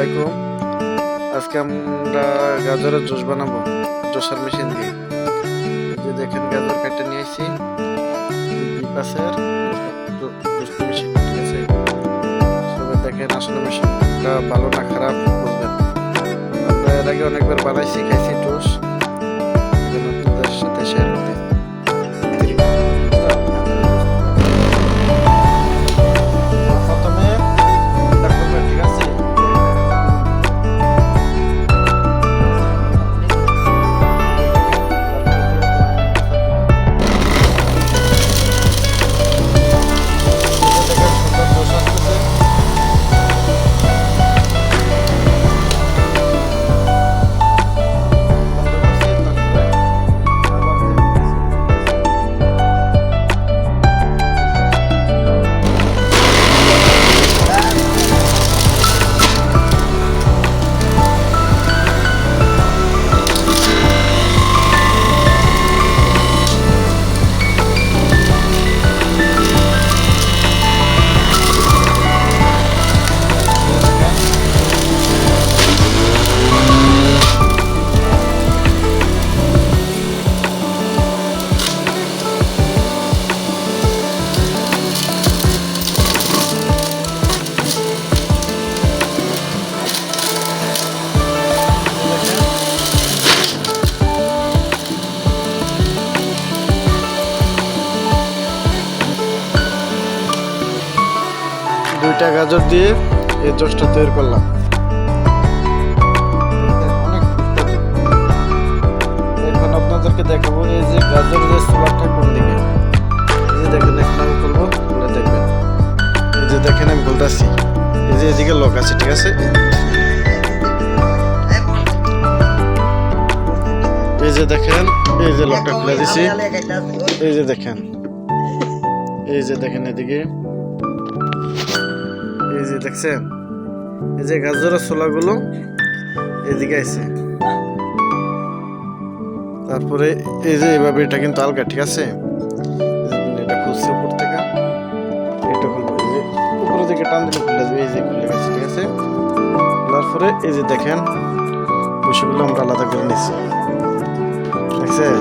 আলাইকুম। আজকে আমরা গাজরের জুস বানাবো জুসার মেশিন দিয়ে। এই যে দেখেন গাজর কেটে নিয়ে আসছি বিপাসের জুস মেশিন, ঠিক আছে? তবে দেখেন আসলে মেশিনটা ভালো না খারাপ বুঝবেন। আমরা এর আগে অনেকবার বানাইছি, খাইছি জুস, আপনাদের সাথে শেয়ার করতে। দুইটা গাজর দিয়ে এই জুসটা তৈরি করলাম। এখন আপনাদেরকে দেখাবো এই যে গাজরের চুলাটা কোন দিকে। এই যে দেখেন, এখন আমি খুলবো, খুলে দেখবেন। এই যে দেখেন আমি খুলতেছি, এই যে এদিকে লক আছে, ঠিক আছে? এই যে দেখেন, এই যে লকটা খুলে দিছি। এই যে দেখেন, এই যে দেখেন এদিকে, এই যে দেখছেন, এই যে গাজরের ছোলাগুলো এদিকে আছে। তারপরে এই যে এইভাবে এটা কিন্তু আলগা, ঠিক আছে? এটা খুলছে উপর থেকে, এটা খুলবো, এই যে উপরে থেকে টান দিলে খুলে যাবে। এই যে খুলে গেছে, ঠিক আছে? তারপরে এই যে দেখেন বসেগুলো আমরা আলাদা করে নিচ্ছি, দেখছেন?